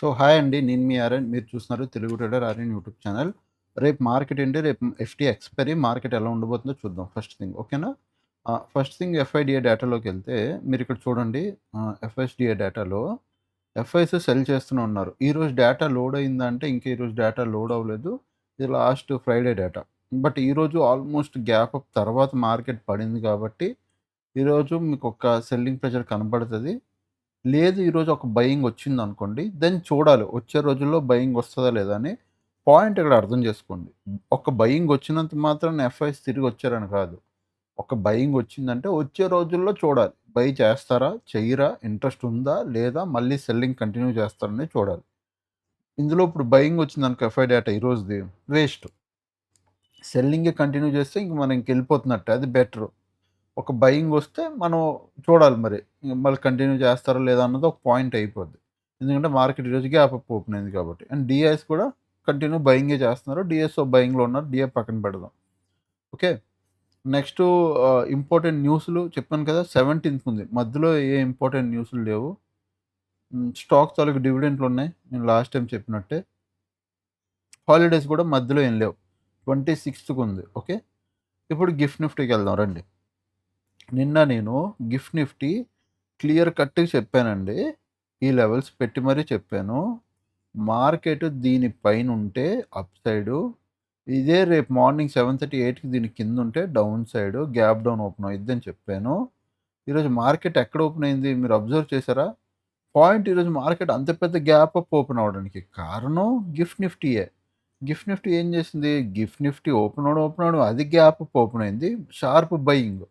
So hi అండి. నేను మీ ఆర్యన్. మీరు చూస్తున్నారు Telugu trader Aryan YouTube channel. రేపు మార్కెట్ ఏంటి? రేపు ఎఫ్‌టీ ఎక్స్‌పైరీ మార్కెట్ ఎలా ఉండబోతుందో చూద్దాం ఫస్ట్ థింగ్. ఓకేనా? ఫస్ట్ థింగ్ ఎఫ్ఐడిఏ డేటాలోకెళ్తే మీరిక్కడ చూడండి. ఎఫ్ఎస్‌డిఏ డేటాలో ఎఫ్ఐస్ సెల్ చేస్తూనే ఉన్నారు. ఈరోజు డేటా లోడ్ అయిందంటే ఇంకా ఈరోజు డేటా లోడ్ అవ్వలేదు. ఇది లాస్ట్ ఫ్రైడే డేటా. బట్ ఈరోజు ఆల్మోస్ట్ గ్యాప్ అప్ తర్వాత మార్కెట్ పడింది కాబట్టి ఈరోజు మీకొక సెల్లింగ్ ప్రెషర్ కనపడతది. లేదు ఈరోజు ఒక బయింగ్ వచ్చిందనుకోండి. దెన్ చూడాలి. వచ్చే రోజుల్లో బయింగ్ వస్తదా లేదా అని పాయింట్ ఇక్కడ అర్థం చేసుకోండి. ఒక బయింగ్ వచ్చినంత మాత్రాన ఎఫ్ఐస్ తిరిగి వచ్చారని కాదు. ఒక బయింగ్ వచ్చిందంటే వచ్చే రోజుల్లో చూడాలి. బై చేస్తారా? చెయ్యరా? ఇంట్రెస్ట్ ఉందా? లేదా? మళ్ళీ సెల్లింగ్ కంటిన్యూ చేస్తారని చూడాలి. ఇందులో ఇప్పుడు బయింగ్ వచ్చిందనుకో ఎఫ్ఐ డేటా ఈరోజుది వేస్ట్. సెల్లింగే కంటిన్యూ చేస్తే ఇంక మనం ఇంకెళ్ళిపోతున్నట్టే. అది బెటరు. ఒక బయింగ్ వస్తే మనం చూడాలి మరి. మళ్ళీ కంటిన్యూ చేస్తారా లేదా అన్నది ఒక పాయింట్ అయిపోద్ది. ఎందుకంటే మార్కెట్ ఈరోజు గ్యాప్ అప్ ఓపెన్ అయింది కాబట్టి. అండ్ డిఐఎస్ కూడా కంటిన్యూ బయింగే చేస్తున్నారు. డిఎస్ఓ బయింగ్‌లో ఉన్నారు. డిఐ పక్కన పెడదాం. ఓకే. నెక్స్టు ఇంపార్టెంట్ న్యూస్‌లు చెప్పాను కదా! 17థ్ ఉంది. మధ్యలో ఏ ఇంపార్టెంట్ న్యూస్‌లు లేవు. స్టాక్ తాలూకు డివిడెండ్‌లున్నాయి. నేను లాస్ట్ టైమ్ చెప్పినట్టే. హాలిడేస్ కూడా మధ్యలో ఏం లేవు. 26థ్‌కి ఉంది. ఓకే. ఇప్పుడు గిఫ్ట్ నిఫ్టీకెళ్దాం రండి. నిన్న నేను గిఫ్ట్ నిఫ్టీ క్లియర్ కట్‌గా చెప్పానండి. ఈ లెవెల్స్ పెట్టి మరీ చెప్పాను. మార్కెట్ దీని పైనుంటే అప్ సైడు, ఇదే రేపు మార్నింగ్ 7:30, 8కి దీని కిందుంటే down side gap down open అయిద్దని చెప్పాను. ఈరోజు మార్కెట్ ఎక్కడ ఓపెన్ అయింది మీరు అబ్జర్వ్ చేశారా? పాయింట్ ఈరోజు మార్కెట్ అంత పెద్ద గ్యాప్ అప్ ఓపెన్ అవ్వడానికి కారణం గిఫ్ట్ నిఫ్టీయే. గిఫ్ట్ నిఫ్టీ ఏం చేసింది? గిఫ్ట్ నిఫ్టీ ఓపెన్ అవ్వడం అది గ్యాప్ అప్ ఓపెన్ అయింది. Sharp buying.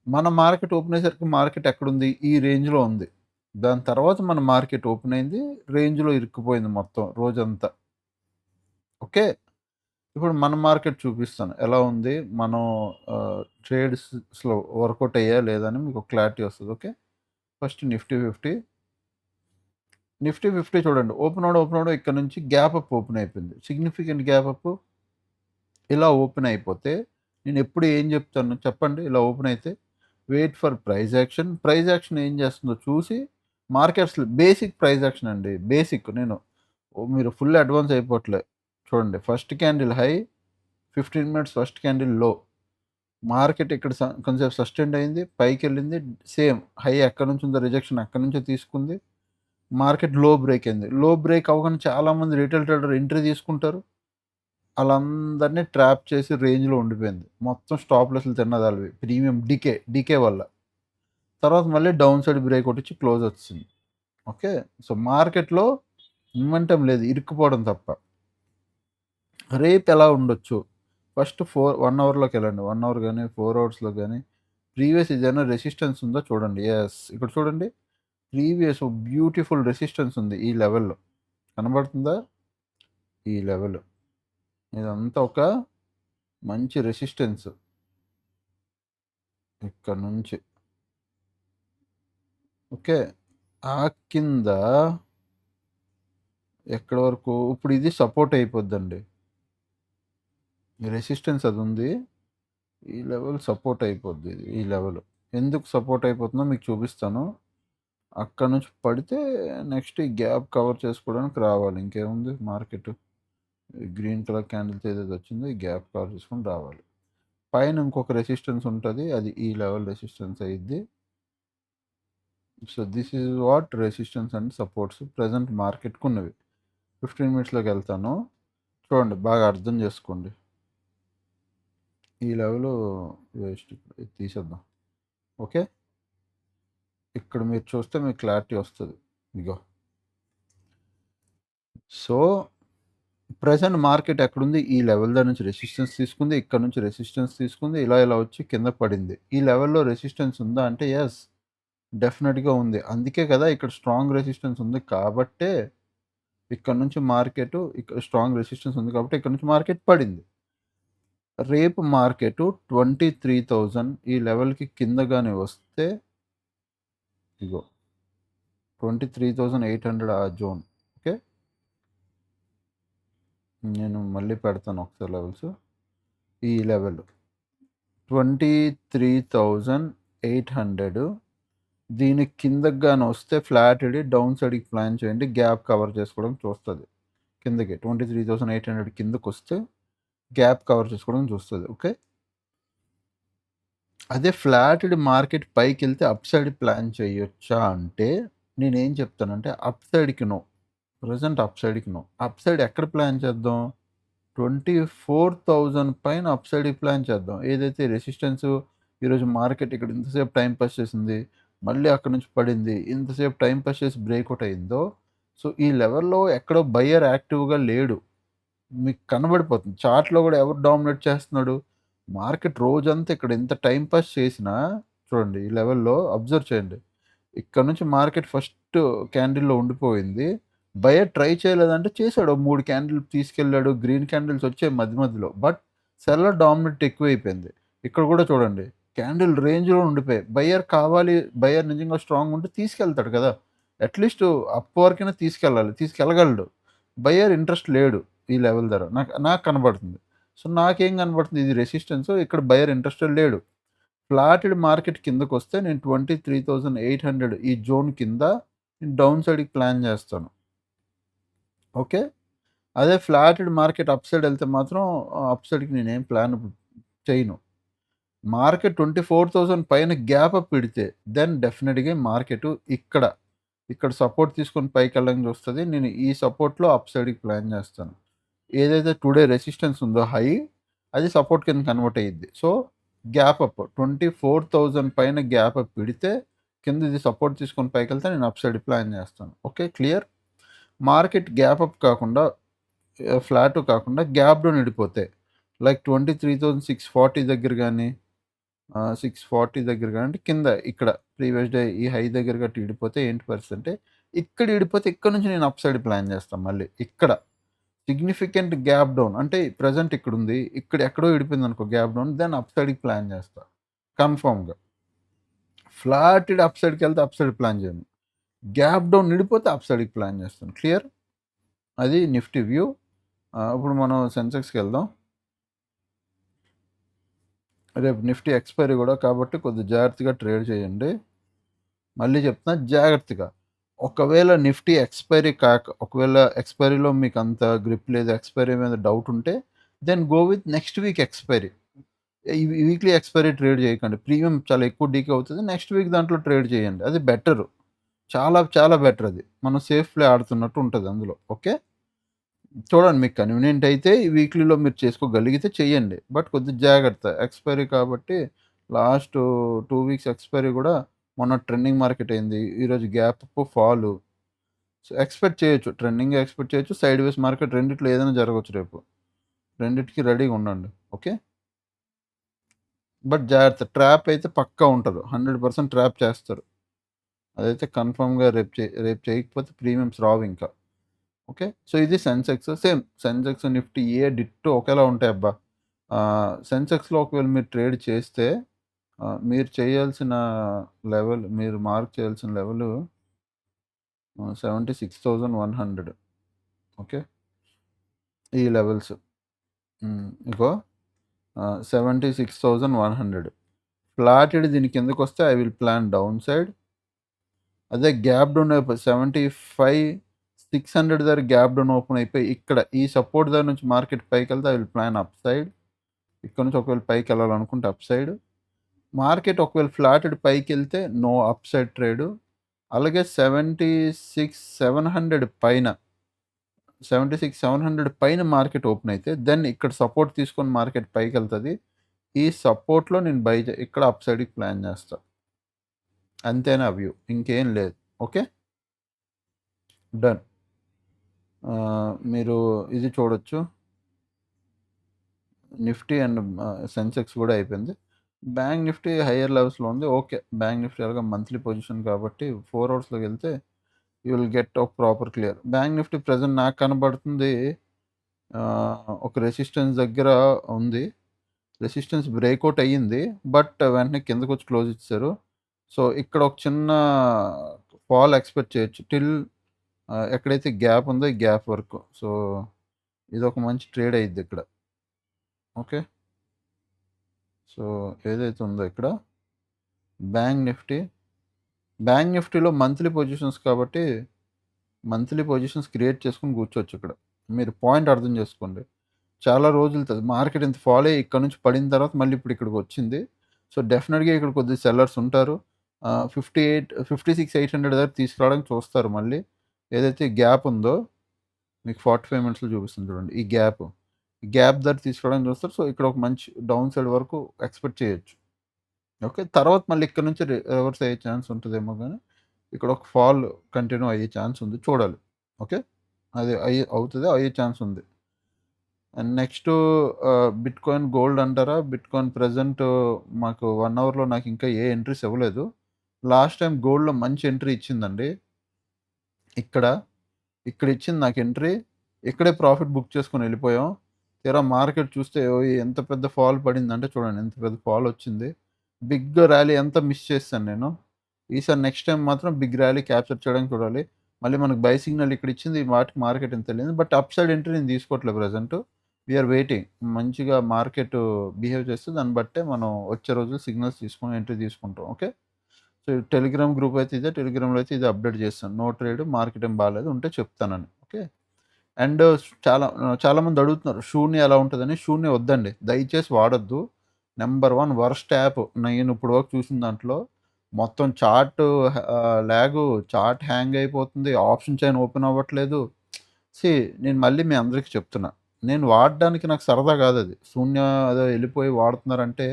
మన మార్కెట్ ఓపెన్ అయ్యేసరికి మార్కెట్ ఎక్కడుంది? ఈ రేంజ్‌లో ఉంది. దాని తర్వాత మన మార్కెట్ ఓపెన్ అయింది. రేంజ్‌లో ఇరుక్కుపోయింది మొత్తం రోజంతా. ఓకే. ఇప్పుడు మన మార్కెట్ చూపిస్తాను. ఎలా ఉంది? మనం ట్రేడ్స్‌లో వర్కౌట్ అయ్యాయా లేదా అని మీకు క్లారిటీ వస్తది. ఓకే. First Nifty 50. నిఫ్టీ 50 చూడండి. ఓపెన్ అవ్వడం ఇక్కడ నుంచి గ్యాప్ అప్ ఓపెన్ అయిపోయింది. Significant gap up. ఇలా ఓపెన్ అయిపోతే నేనెప్పుడు ఏం చెప్తాను చెప్పండి? ఇలా ఓపెన్ అయితే wait for price action. Price action ఏం చేస్తుందో చూసి మార్కెట్స్‌లో బేసిక్ ప్రైస్ యాక్షన్ అండి. బేసిక్ నేను మీరు ఫుల్ అడ్వాన్స్ అయిపోవట్లే. చూడండి first candle high, 15 minutes first candle లో. మార్కెట్ ఇక్కడ కొంచెంసేపు సస్టైన్ అయింది. పైకెళ్ళింది. సేమ్ హై ఎక్కడి నుంచి ఉందో రిజెక్షన్ అక్కడి నుంచే తీసుకుంది. మార్కెట్ లో బ్రేక్ అయింది. లో బ్రేక్ అవ్వగానే చాలామంది రిటైల్ ట్రేడర్ ఎంట్రీ తీసుకుంటారు. ఆళ్ళందరిని ట్రాప్ చేసి రేంజ్‌లో ఉండిపోయింది. మొత్తం స్టాప్ లాస్‌లు తిన్నదాళ్ళవి. ప్రీమియం డీకే వల్ల. తర్వాత మళ్ళీ డౌన్ సైడ్ బ్రేక్అవుట్ ఇచ్చి క్లోజ్ వచ్చింది. ఓకే. సో, మార్కెట్‌లో మొమెంటం లేదు. ఇరుక్కుపోవడం తప్ప. రేపు ఎలా ఉండొచ్చు? ఫస్ట్ 1 అవర్‌లోకెళ్ళండి. 1 అవర్ గాని, 4 అవర్స్‌లో గాని ప్రీవియస్ ఏదైనా రెసిస్టెన్స్ ఉందా చూడండి. యెస్. ఇక్కడ చూడండి. ప్రీవియస్ బ్యూటిఫుల్ రెసిస్టెన్స్ ఉంది ఈ లెవెల్‌లో. కనబడుతుందా? ఈ లెవెల్. ఇదంతా ఒక మంచి రెసిస్టెన్స్. ఇక్కడ నుంచి. ఓకే. ఆ కింద ఎక్కడి వరకు ఇప్పుడు ఇది సపోర్ట్ అయిపోద్దండి. ఈ రెసిస్టెన్స్ అదుంది. ఈ లెవెల్ సపోర్ట్ అయిపోద్ది ఇది. ఈ లెవెల్. ఎందుకు సపోర్ట్ అయిపోతుందో మీకు చూపిస్తాను. అక్కడి నుంచి పడితే నెక్స్ట్ ఈ గ్యాప్ కవర్ చేసుకోవడానికి రావాలి. ఇంకేముంది మార్కెట్. గ్రీన్ కలర్ క్యాండిల్‌తో ఏదైతే వచ్చిందో ఈ గ్యాప్ కవర్ చేసుకొని రావాలి. పైన ఇంకొక రెసిస్టెన్స్ ఉంటది. అది ఈ లెవెల్ రెసిస్టెన్స్ అయ్యిద్ది. So, this is what resistance and supports present మార్కెట్‌కున్నవి. 15 మినిట్స్‌లోకెళ్తాను. చూడండి బాగా అర్థం చేసుకోండి. ఈ లెవెలు వేస్ట్. ఇది తీసేద్దాం. ఓకే. ఇక్కడ మీరు చూస్తే మీకు క్లారిటీ వస్తది. ఇగో. సో, ప్రెజెంట్ మార్కెట్ ఎక్కడుంది? ఈ లెవెల్ దగ్గర నుంచి రెసిస్టెన్స్ తీసుకుంది. ఇక్కడ నుంచి రెసిస్టెన్స్ తీసుకుంది. ఇలా వచ్చి కింద పడింది. ఈ లెవెల్‌లో రెసిస్టెన్స్ ఉందా అంటే యెస్. డెఫినిట్‌గా ఉంది. అందుకే కదా ఇక్కడ స్ట్రాంగ్ రెసిస్టెన్స్ ఉంది కాబట్టే ఇక్కడ నుంచి మార్కెట్ ఇక్కడ స్ట్రాంగ్ రెసిస్టెన్స్ ఉంది కాబట్టి ఇక్కడ నుంచి మార్కెట్ పడింది. రేపు మార్కెట్ 23,000 ఈ లెవెల్‌కి కింద గాని వస్తే ఇగో 23,800 ఆ జోన్. ఓకే. నేను మళ్ళీ పెడతాను ఒకసారి లెవెల్స్. ఈ లెవెల్ 23,800 దీని కిందకి గాని వస్తే ఫ్లాట్ ఇడి డౌన్ సైడ్‌కి ప్లాన్ చేయండి. గ్యాప్ కవర్ చేసుకోవడానికి చూస్తది. కిందకి 23,800 కిందకొస్తే గ్యాప్ కవర్ చేసుకోవడానికి చూస్తది. ఓకే. అదే ఫ్లాటెడ్ మార్కెట్ పైకెళ్తే అప్ సైడ్ ప్లాన్ చేయొచ్చా అంటే, నేనేం చెప్తానంటే అప్ సైడ్‌కి నో. ప్రెజెంట్ అప్ సైడ్‌కి నో. అప్ సైడ్ ఎక్కడ ప్లాన్ చేద్దాం? 24,000 పైన అప్ సైడ్‌కి ప్లాన్ చేద్దాం. ఏదైతే రెసిస్టెన్సు ఈరోజు మార్కెట్ ఇక్కడ ఇంతసేపు టైమ్ పాస్ చేసింది. మళ్ళీ అక్కడి నుంచి పడింది. ఇంతసేపు టైమ్ పాస్ చేసి బ్రేక్‌ఔట్ అయిందో, సో, ఈ లెవెల్‌లో ఎక్కడో బయ్యర్ యాక్టివ్‌గా లేడు. మీకు కనబడిపోతుంది. చార్ట్‌లో గూడా ఎవరు డామినేట్ చేస్తున్నాడు? మార్కెట్ రోజంతా ఇక్కడ ఎంత టైమ్ పాస్ చేసినా చూడండి ఈ లెవెల్‌లో అబ్జర్వ్ చేయండి. ఇక్కడ నుంచి మార్కెట్ ఫస్ట్ క్యాండిల్‌లో ఉండిపోయింది. బయర్ ట్రై చేయలేదంటే చేసాడు. 3 క్యాండిల్ తీసుకెళ్ళాడు. గ్రీన్ క్యాండిల్స్ వచ్చాయి మధ్య మధ్యలో. బట్ సెల్లర్ డామినేట్ ఎక్కువైపోయింది. ఇక్కడ కూడా చూడండి. క్యాండిల్ రేంజ్‌లో ఉండిపోయాయి. బయర్ కావాలి, బయర్ నిజంగా స్ట్రాంగ్ ఉంటే తీసుకెళ్తాడు కదా! అట్‌లీస్ట్ అప్ వరకైనా తీసుకెళ్ళాలి. తీసుకెళ్ళగలడు. బయర్ ఇంట్రెస్ట్ లేడు ఈ లెవెల్ దగ్గర. నాకు నాకు కనబడుతుంది. సో, నాకేం కనబడుతుంది ఇది రెసిస్టెన్స్. ఇక్కడ బయర్ ఇంట్రెస్టెడ్ లేడు. ఫ్లాటెడ్ మార్కెట్ కిందకొస్తే నేను 23,800 ఈ జోన్ కింద నేను డౌన్ సైడ్‌కి ప్లాన్ చేస్తాను. ఓకే. అదే ఫ్లాటెడ్ మార్కెట్ అప్ సైడ్ ఎళ్తే మాత్రం అప్ సైడ్‌కి నేనేం ప్లాన్ చేయను. మార్కెట్ 24,000 పైన గ్యాప్ అప్ ఇడితే దెన్ డెఫినిట్‌గా మార్కెట్ ఇక్కడ, ఇక్కడ సపోర్ట్ తీసుకొని పైకెళ్ళడానికి చూస్తది. నేను ఈ సపోర్ట్‌లో అప్ సైడ్‌కి ప్లాన్ చేస్తాను. ఏదైతే టుడే రెసిస్టెన్స్ ఉందో హై అది సపోర్ట్ కింద కన్వర్ట్ అయ్యిద్ది. సో, గ్యాప్ అప్ 24,000 పైన గ్యాప్ అప్ ఇడితే కింద ఇది సపోర్ట్ తీసుకొని పైకెళ్తే నేను అప్ సైడ్ ప్లాన్ చేస్తాను. Okay. Clear? Market gap up కాకుండా ఫ్లాట్ కాకుండా గ్యాప్ డౌన్ ఇడిపోతే లైక్ 23,640 దగ్గర గాని 640 దగ్గర గాని అంటే కింద ఇక్కడ ప్రీవియస్ డే ఈ హై దగ్గర గట్టా ఇడిపోతే ఏంటి పరిస్థితి అంటే ఇక్కడ ఇడిపోతే ఇక్కడ నుంచి నేను అప్ సైడ్ ప్లాన్ చేస్తాను మళ్ళీ. ఇక్కడ సిగ్నిఫికెంట్ గ్యాప్ డౌన్ అంటే ప్రెజెంట్ ఇక్కడుంది. ఇక్కడ ఎక్కడో ఇడిపోయిందనుకో గ్యాప్ డౌన్ దెన్ అప్ సైడ్‌కి ప్లాన్ చేస్తా. కన్ఫర్మ్‌గా. ఫ్లాటెడ్ అప్ సైడ్‌కెళ్తే అప్ సైడ్ ప్లాన్ చేయను. గ్యాప్ డౌన్ ఇడిపోతే అప్ సైడ్‌కి ప్లాన్ చేస్తాను. క్లియర్? అది నిఫ్టీ వ్యూ. ఇప్పుడు మనం సెన్సెక్స్‌కెళ్దాం. రేపు నిఫ్టీ ఎక్స్‌పైరీ కూడా కాబట్టి కొద్దిగా జాగ్రత్తగా ట్రేడ్ చేయండి. మళ్ళీ చెప్తున్నా జాగ్రత్తగా. ఒకవేళ నిఫ్టీ ఎక్స్‌పైరీ ఒకవేళ ఎక్స్‌పైరీలో మీకు అంత గ్రిప్ లేదు, ఎక్స్‌పైరీ మీద డౌట్ ఉంటే then go with next week expiry. ఈ వీక్లీ ఎక్స్‌పైరీ ట్రేడ్ చేయకండి. ప్రీమియం చాలా ఎక్కువ డీకే అవుతది. నెక్స్ట్ వీక్ దాంట్లో ట్రేడ్ చేయండి. అది బెటరు. చాలా చాలా బెటర్ అది. మనం సేఫ్ ప్లే ఆడుతున్నట్టు ఉంటది అందులో. ఓకే. చూడండి మీకు కన్వీనియంట్ అయితే ఈ వీక్లీలో మీరు చేసుకోగలిగితే చేయండి. బట్ కొద్దిగా జాగ్రత్త. ఎక్స్‌పైరీ కాబట్టి లాస్ట్ 2 వీక్స్ ఎక్స్‌పైరీ కూడా మొన్న ట్రెండింగ్ మార్కెట్ అయింది. ఈరోజు gap up, fall. So, expect చేయొచ్చు. ట్రెండింగ్ ఎక్స్‌పెక్ట్ చేయొచ్చు. సైడ్ వేస్ మార్కెట్ రెండిట్లో ఏదైనా జరగొచ్చు రేపు. రెండిటికి రెడీగా ఉండండి. ఓకే. బట్ జాగ్రత్త. ట్రాప్ అయితే పక్కా ఉంటది. 100% ట్రాప్ చేస్తారు. అదైతే కన్ఫర్మ్‌గా రేపు చేయకపోతే ప్రీమియమ్స్ రావింకా. ఓకే. సో, ఇది Sensex. Same Sensex, Nifty ditto ఒకేలా ఉంటాయబ్బా! సెన్సెక్స్‌లో ఒకవేళ మీరు ట్రేడ్ చేస్తే మీరు చేయాల్సిన లెవెల్ మీరు మార్క్ చేయాల్సిన లెవెలు 76,100 ఓకే. ఈ లెవెల్స్. ఇగో 76,100 ఫ్లాటెడ్ దీని కిందకొస్తే I will plan down side. అదే గ్యాప్ డౌన్ అయిపోయి 75,600 దగ్గర గ్యాప్ డౌన్ ఓపెన్ అయిపోయి ఇక్కడ ఈ సపోర్ట్ దగ్గర నుంచి మార్కెట్ పైకెళ్తే I will plan up side. ఇక్కడ నుంచి ఒకవేళ పైకెళ్ళాలనుకుంటే అప్ సైడ్. మార్కెట్ ఒకవేళ ఫ్లాటెడ్ పైకెళ్తే నో అప్ సైడ్ ట్రేడు. అలాగే 76,700 పైన 76,700 పైన మార్కెట్ ఓపెన్ అయితే దెన్ ఇక్కడ సపోర్ట్ తీసుకొని మార్కెట్ పైకెళ్తది. ఈ సపోర్ట్‌లో నేను ఇక్కడ అప్ సైడ్‌కి ప్లాన్ చేస్తా. అంతే నా వ్యూ. ఇంకేం లేదు. ఓకే. డన్. మీరు ఇది చూడొచ్చు. నిఫ్టీ అండ్ సెన్సెక్స్ కూడా అయిపోయింది. బ్యాంక్ నిఫ్టీ హైయర్ లెవెల్స్‌లో ఉంది. ఓకే. బ్యాంక్ నిఫ్టీ ఎలాగో మంత్లీ పొజిషన్ కాబట్టి 4 అవర్స్‌లోకెళ్తే you will get a proper clear. Bank Nifty present నాకు కనబడుతుంది ఒక రెసిస్టెన్స్ దగ్గర ఉంది. రెసిస్టెన్స్ బ్రేక్‌ఔట్ అయ్యింది. బట్ వెంటనే కిందకొచ్చి క్లోజ్ ఇచ్చేసారు. సో, ఇక్కడ ఒక చిన్న ఫాల్ ఎక్స్‌పెక్ట్ చేయొచ్చు. ఎక్కడైతే గ్యాప్ ఉందో ఈ గ్యాప్ వరకు. సో, ఇదొక మంచి ట్రేడ్ అయ్యిద్ది ఇక్కడ. ఓకే. సో, ఏదైతే ఉందో ఇక్కడ బ్యాంక్ నిఫ్టీ బ్యాంక్ నిఫ్టీలో మంత్లీ పొజిషన్స్ కాబట్టి మంత్లీ పొజిషన్స్ క్రియేట్ చేసుకొని కూర్చోవచ్చు ఇక్కడ. మీరు పాయింట్ అర్థం చేసుకోండి. చాలా రోజులు మార్కెట్ ఇంత ఫాల్ అయ్యి ఇక్కడ నుంచి పడిన తర్వాత మళ్ళీ ఇప్పుడు ఇక్కడికొచ్చింది. సో, డెఫినిట్‌గా ఇక్కడ కొద్దిగా సెల్లర్స్ ఉంటారు. 56,800 దగ్గర తీసుకురావడానికి చూస్తారు మళ్ళీ. ఏదైతే గ్యాప్ ఉందో మీకు 45 మినిట్స్‌లో చూపిస్తుంది చూడండి. ఈ గ్యాప్. ఈ గ్యాప్ దగ్గర తీసుకురావడానికి చూస్తారు. సో, ఇక్కడ ఒక మంచి డౌన్ సైడ్ వరకు ఎక్స్‌పెక్ట్ చేయొచ్చు. ఓకే. తర్వాత మళ్ళీ ఇక్కడ నుంచి రివర్స్ అయ్యే ఛాన్స్ ఉంటదేమో గానీ, ఇక్కడ ఒక ఫాల్ కంటిన్యూ అయ్యే ఛాన్స్ ఉంది. చూడాలి. ఓకే. అది అవుతది. అయ్యే ఛాన్స్ ఉంది. అండ్ నెక్స్టు బిట్‌కాయిన్, గోల్డ్ అంటారా? బిట్‌కాయిన్ ప్రెజెంట్ మాకు 1 అవర్‌లో నాకింకా ఏ ఎంట్రీస్ ఇవ్వలేదు. లాస్ట్ టైమ్ గోల్డ్‌లో మంచి ఎంట్రీ ఇచ్చిందండి. ఇక్కడ, ఇక్కడ ఇచ్చింది నాకు ఎంట్రీ. ఇక్కడే ప్రాఫిట్ బుక్ చేసుకొని ఎళ్ళిపోయాం. తీరా మార్కెట్ చూస్తే ఓయ్! ఎంత పెద్ద ఫాల్ పడిందంటే చూడండి ఎంత పెద్ద ఫాల్ వచ్చింది. బిగ్ ర్యాలీ అంతా మిస్ చేశాను నేను. ఈసారి నెక్స్ట్ టైమ్ మాత్రం బిగ్ ర్యాలీ క్యాప్చర్ చేయడానికి చూడాలి. మళ్ళీ మనకు బై సిగ్నల్ ఇక్కడ ఇచ్చింది. వాటికి మార్కెట్ ఎంత ఎళ్ళింది. బట్ అప్ సైడ్ ఎంట్రీ నేను తీసుకోవట్లేదు ప్రెజెంటు. We are waiting. మంచిగా మార్కెట్ బిహేవ్ చేస్తే దాన్ని బట్టే మనం వచ్చే రోజులు సిగ్నల్స్ తీసుకొని ఎంట్రీ తీసుకుంటాం. ఓకే. సో, టెలిగ్రామ్ గ్రూప్ అయితే ఇదే. టెలిగ్రామ్‌లో అయితే ఇది అప్డేట్ చేస్తాను. నో ట్రేడ్ మార్కెట్ ఏం బాలేదు. ఉంటే చెప్తానని. ఓకే. అండ్ చాలామంది అడుగుతున్నారు శూన్య ఎలా ఉంటదని. శూన్య వద్దండి. దయచేసి వాడొద్దు. నంబర్ 1 వరస్ట్ యాప్ నేను ఇప్పటి వరకు చూసిన దాంట్లో. మొత్తం చార్ట్ హ్యాంగ్ అయిపోతుంది. ఆప్షన్ చైన్ ఓపెన్ అవ్వట్లేదు. సీ నేను మళ్ళీ మీ అందరికి చెప్తున్నా. నేను వాడడానికి నాకు సరదా కాదది. శూన్య ఏదో ఎళ్ళిపోయి వాడుతున్నారంటే,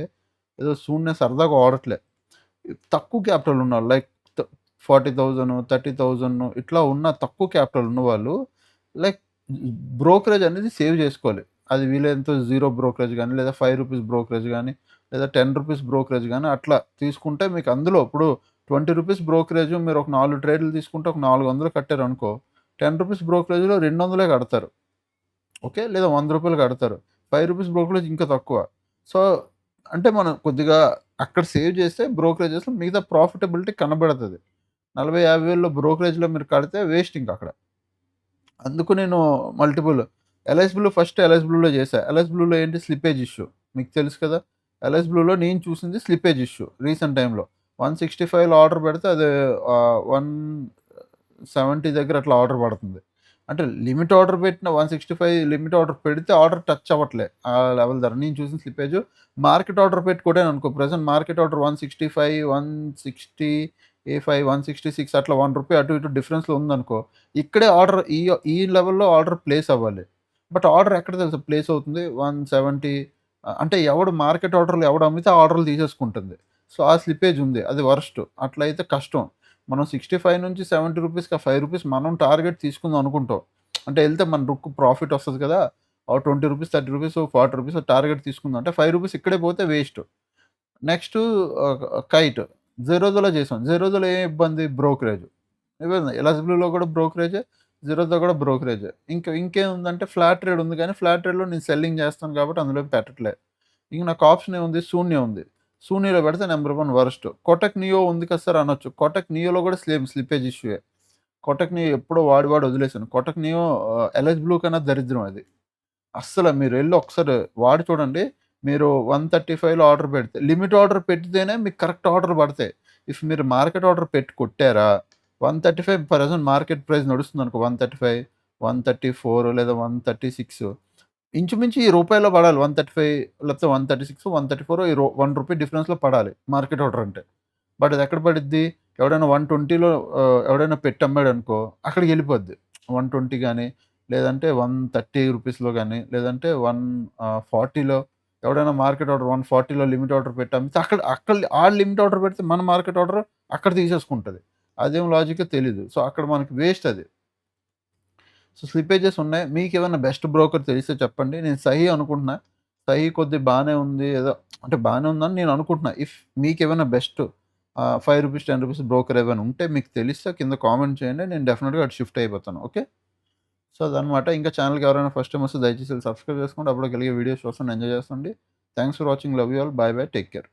ఏదో శూన్య సరదాగా వాడట్లే. తక్కువ క్యాపిటల్ ఉన్నవాళ్ళు లైక్ 40,000, 30,000 ఇట్లా ఉన్న తక్కువ క్యాపిటల్ ఉన్నవాళ్ళు లైక్ బ్రోకరేజ్ అనేది సేవ్ చేసుకోవాలి. అది వీలైనంత జీరో బ్రోకరేజ్ గానీ, లేదా రూ. 5 బ్రోకరేజ్ గానీ, లేదా రూ. 10 బ్రోకరేజ్ గానీ అట్లా తీసుకుంటే మీకు అందులో ఇప్పుడు రూ. 20 బ్రోకరేజ్ మీరు ఒక 4 ట్రేడ్‌లు తీసుకుంటే ఒక 400 కట్టారనుకో, రూ. 10 బ్రోకరేజ్‌లో 200 కడతారు. ఓకే. లేదా రూ. 100 కడతారు. రూ. 5 బ్రోకరేజ్ ఇంకా తక్కువ. సో, అంటే మనం కొద్దిగా అక్కడ సేవ్ చేస్తే బ్రోకరేజెస్‌లో మిగతా ప్రాఫిటబిలిటీ కనబడతది. 40, 50 వేల్లో బ్రోకరేజ్‌లో మీరు కడితే వేస్ట్ ఇంకక్కడ. అందుకు నేను multiple LIC blue first LIC బ్లూలో చేశా. ఎల్ఐసి బ్లూలో ఏంటి స్లిప్పేజ్ ఇష్యూ. మీకు తెలుసు కదా! ఎల్ఐసి బ్లూలో నేను చూసింది స్లిప్పేజ్ ఇష్యూ రీసెంట్ టైమ్‌లో. 165లో ఆర్డర్ పెడితే అది 170 దగ్గర అట్లా ఆర్డర్ పడుతుంది. అంటే లిమిట్ ఆర్డర్ పెట్టిన 165 లిమిట్ ఆర్డర్ పెడితే ఆర్డర్ టచ్ అవ్వట్లే. ఆ లెవెల్ ధర. నేను చూసిన స్లిప్పేజ్ మార్కెట్ ఆర్డర్ పెట్టి కొట్టాననుకో ప్రెజెంట్ మార్కెట్ ఆర్డర్ 165, 160 ఏ5, 166 అట్లా రూ. 1 అటు ఇటు డిఫరెన్స్‌లో ఉందనుకో, ఇక్కడే ఆర్డర్ ఈ లెవెల్‌లో ఆర్డర్ ప్లేస్ అవ్వాలి. బట్ ఆర్డర్ ఎక్కడ తెలుసా ప్లేస్ అవుతుంది 170 అంటే ఎవడు మార్కెట్ ఆర్డర్‌లు ఎవడు అమ్మితే ఆ ఆర్డర్‌లు తీసేసుకుంటుంది. సో, ఆ స్లిప్పేజ్ ఉంది. అది వరస్ట్. అట్లయితే కష్టం. మనం 65 నుంచి రూ. 70కి ఆ రూ. 5 మనం టార్గెట్ తీసుకుందాం అనుకుంటాం. అంటే ఎళ్తే మన ప్రాఫిట్ వస్తది కదా! ఓ రూ. 20, రూ. 30, రూ. 40 టార్గెట్ తీసుకుందాం అంటే రూ. 5 ఇక్కడే పోతే వేస్ట్. Next kite. జెరోదాలో చేసాం. జెరోదాలో ఏం ఇబ్బంది బ్రోకరేజ్. ఎలాజిబుల్‌లో కూడా బ్రోకరేజే. జెరోదా కూడా బ్రోకరేజే. ఇంకేముందంటే ఫ్లాట్ ట్రేడ్ ఉంది కానీ ఫ్లాట్ ట్రేడ్‌లో నేను సెల్లింగ్ చేస్తాను కాబట్టి అందులో పెట్టట్లే. ఇంక నాకు ఆప్షన్ ఏముంది శూన్య ఉంది. శూన్యలో పెడితే నంబర్ 1 వరస్ట్. కోటక్ నియో ఉంది కదా సార్ అనొచ్చు. కోటక్ నియోలో కూడా స్లిప్పేజ్ ఇష్యూయే. కోటక్ నియో ఎప్పుడో వాడి వదిలేసాను. కోటక్ నియో ఎల్ఐసి బ్లూ కన్నా దరిద్రం అది. అస్సల మీరెళ్లి ఒకసారి వాడి చూడండి. మీరు 135లో ఆర్డర్ పెడితే లిమిట్ ఆర్డర్ పెట్టితేనే మీకు కరెక్ట్ ఆర్డర్ పడతాయి. మీరు మార్కెట్ ఆర్డర్ పెట్టి కొట్టారా 135 ప్రెజెంట్ మార్కెట్ ప్రైస్ నడుస్తుందనుకో 135, 134 లేదా 136 ఇంచుమించు ఈ రూపాయిలో పడాలి. 135 లేకపోతే 136, 134 ఈ రూ. 1 డిఫరెన్స్‌లో పడాలి మార్కెట్ ఆర్డర్ అంటే. బట్ అది ఎక్కడ పడిద్ది? ఎవడైనా 120లో ఎవడైనా పెట్టి అమ్మాడనుకో అక్కడికెళ్ళిపోద్ది. 120 గాని, లేదంటే 130 రూపీస్‌లో గాని, లేదంటే 140లో ఎవడైనా మార్కెట్ ఆర్డర్ 140లో లిమిట్ ఆర్డర్ పెట్టి అమ్మితే అక్కడ ఆడు లిమిట్ ఆర్డర్ పెడితే మన మార్కెట్ ఆర్డర్ అక్కడ తీసేసుకుంటది. అదేం లాజికో తెలీదు. సో, అక్కడ మనకి వేస్ట్ అది. సో, స్లిప్పేజెస్ ఉన్నాయి. మీకేమైనా బెస్ట్ బ్రోకర్ తెలిస్తే చెప్పండి. నేను సహీ అనుకుంటున్నా. సహీ కొద్దిగా బానే ఉంది. ఏదో అంటే బానే ఉందని నేను అనుకుంటున్నా. మీకేమైనా బెస్ట్ రూ. 5, రూ. 10 బ్రోకర్ ఏమైనా ఉంటే మీకు తెలిస్తే కింద కామెంట్ చేయండి. నేను డెఫినిట్‌గా అటు షిఫ్ట్ అయిపోతాను. ఓకే. సో, అదనమాట. ఇంకా ఛానెల్‌కి ఎవరైనా ఫస్ట్ టైమ్ వస్తే దయచేసి సబ్స్క్రైబ్ చేసుకోండి. అప్పుడు కలిగే వీడియోస్ చూస్తుండి ఎంజాయ్ చేస్తుండండి. Thanks for watching. Love you all. Bye bye. Take care.